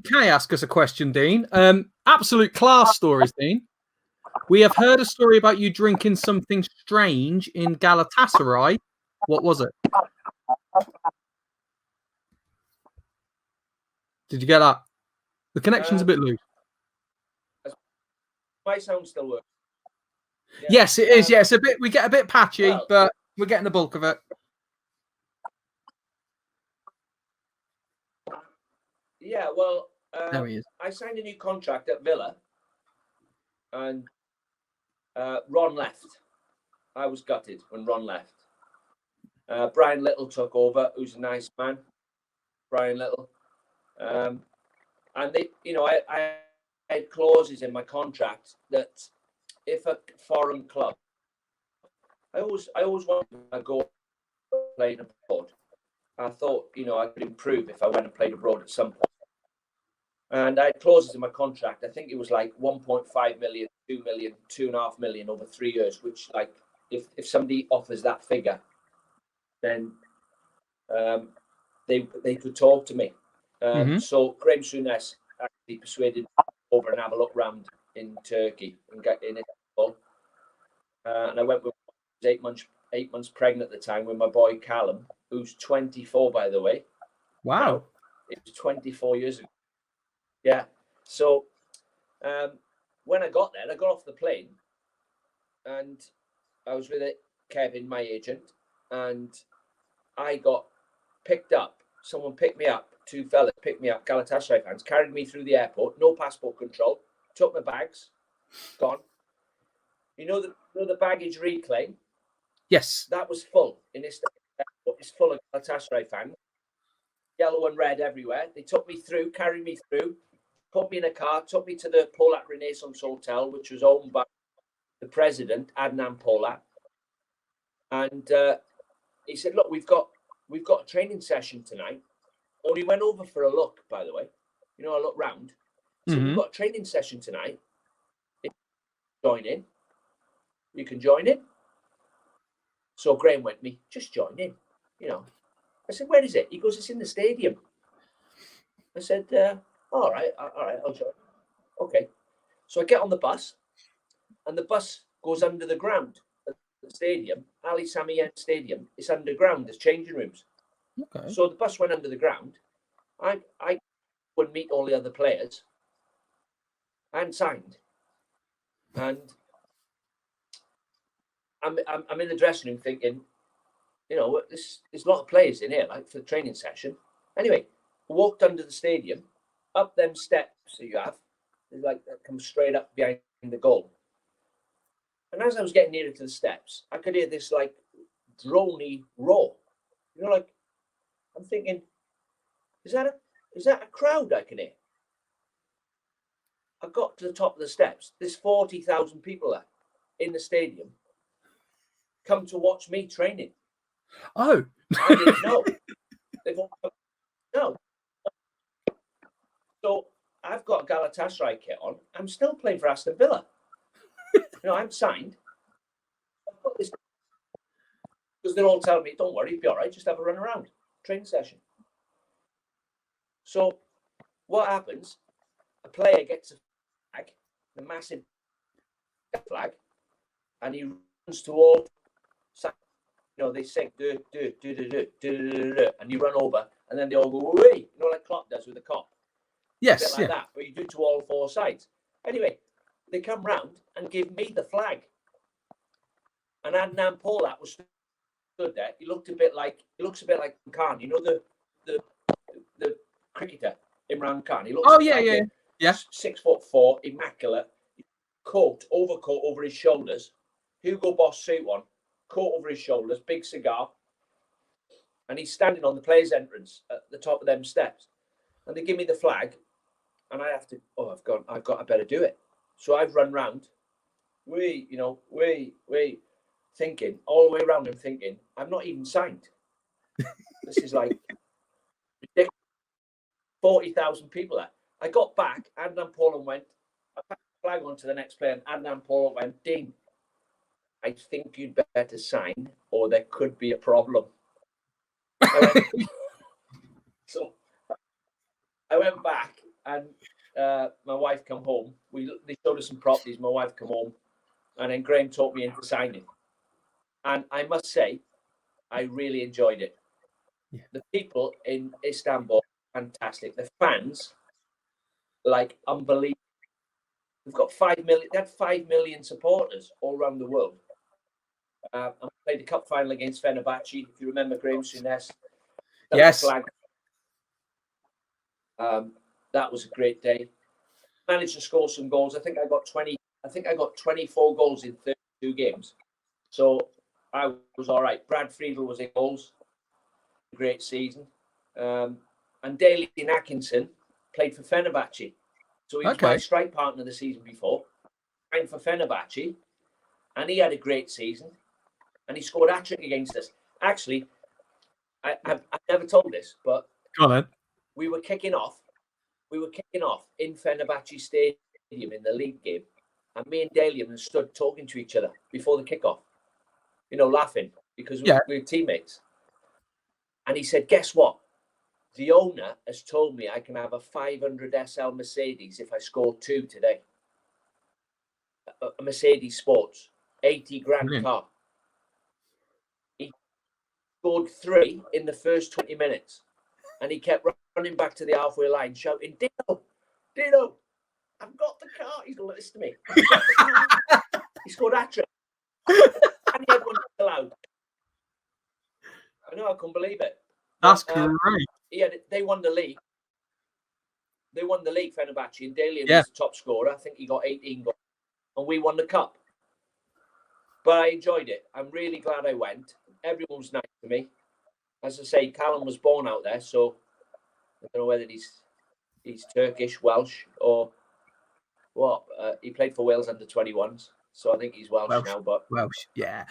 Can I ask us a question, Dean? Absolute class stories, Dean. We have heard a story about you drinking something strange in Galatasaray. What was it? Did you get that? The connection's a bit loose. My sound still works. Yeah. Yes, it is. Yes, a bit. We get a bit patchy, but we're getting the bulk of it. Yeah, well, there he is. I signed a new contract at Villa, and Ron left. I was gutted when Ron left. Brian Little took over, who's a nice man. Brian Little, and they, I had clauses in my contract that if a foreign club, I always wanted to go playing abroad. I thought, I could improve if I went and played abroad at some point. And I had clauses in my contract. I think it was like 1.5 million, 2 million, 2.5 million over 3 years, which, like, if somebody offers that figure, then they could talk to me. So Graham Souness actually persuaded me over and have a look round in Turkey and get in Istanbul. And I went with 8 months pregnant at the time with my boy Callum, who's 24, by the way. Wow. It was 24 years ago. Yeah. So when I got there, I got off the plane and I was with Kevin, my agent, and I got picked up. Someone picked me up. 2 fellas picked me up, Galatasaray fans, carried me through the airport, no passport control, took my bags, gone. You know the baggage reclaim? Yes. That was full in Istanbul airport. It's full of Galatasaray fans. Yellow and red everywhere. They took me through, carried me through, put me in a car, took me to the Polat Renaissance Hotel, which was owned by the president, Adnan Polat. And he said, look, we've got a training session tonight. Only went over for a look, by the way. I looked round. So we've got a training session tonight. Join in. You can join in. So Graham went to me, just join in. I said, where is it? He goes, it's in the stadium. I said, all right, I'll join. Okay. So I get on the bus, and the bus goes under the ground at the stadium, Ali Sami Yen Stadium. It's underground. There's changing rooms. Okay. So the bus went under the ground. I would meet all the other players and signed. And I'm in the dressing room thinking, there's a lot of players in here, like, for the training session. Anyway, walked under the stadium, up them steps that you have, like, that come straight up behind the goal. And as I was getting nearer to the steps, I could hear this, like, droney roar. Like, I'm thinking, is that a crowd I can hear? I got to the top of the steps. There's 40,000 people there in the stadium come to watch me training. Oh. I didn't know. No. So I've got a Galatasaray kit on. I'm still playing for Aston Villa. I'm signed. I've got this because they're all telling me, don't worry, you'll be all right. Just have a run around. Training session. So what happens? A player gets a flag, the massive flag, and he runs to all. They sing, do, and you run over, and then they all go, away, like Klopp does with the cop. Yes, a bit like that, but you do to all 4 sides. Anyway, they come round and give me the flag. And Adnan Polat was stood there. He looks a bit like Khan. The cricketer Imran Khan. He looks yeah. 6'4", immaculate, overcoat over his shoulders, Hugo Boss suit on, coat over his shoulders, big cigar, and he's standing on the players' entrance at the top of them steps. And they give me the flag, and I have to. I better do it. So I've run round, thinking all the way around. I'm thinking I'm not even signed. This is like ridiculous. 40,000 people there. I got back. Adnan Polat went. I passed the flag on to the next player, and Adnan Polat went, Dean, I think you'd better sign, or there could be a problem. So I went back and my wife come home. They showed us some properties. My wife come home, and then Graham talked me into signing. And I must say, I really enjoyed it. Yeah. The people in Istanbul, fantastic. The fans, like, unbelievable. We've got 5 million. They had 5 million supporters all around the world. And we played the cup final against Fenerbahce. If you remember, Graham Souness. Yes. Flag. That was a great day. Managed to score some goals. I think I got 24 goals in 32 games. So I was all right. Brad Friedel was in goals. Great season. And Daley Atkinson played for Fenerbahce. So he was my strike partner the season before. Playing for Fenerbahce. And he had a great season. And he scored a hat-trick against us. Actually, I've never told this, but go on. We were kicking off in Fenerbahce Stadium in the league game. And me and Dalian stood talking to each other before the kickoff, laughing because we were teammates. And he said, guess what? The owner has told me I can have a 500 SL Mercedes if I score 2 today. A Mercedes Sports, 80 grand car. He scored 3 in the first 20 minutes. And he kept running back to the halfway line, shouting, Dino, I've got the car. He's going to listen to me. He scored a hat-trick. And he had one allowed. I know, I couldn't believe it. That's great. They won the league. They won the league, Fenerbahce, and Dalian was the top scorer. I think he got 18 goals. And we won the cup. But I enjoyed it. I'm really glad I went. Everyone was nice to me. As I say, Callum was born out there, so I don't know whether he's Turkish, Welsh, or what. He played for Wales under 21s, so I think he's Welsh now. But Welsh, yeah.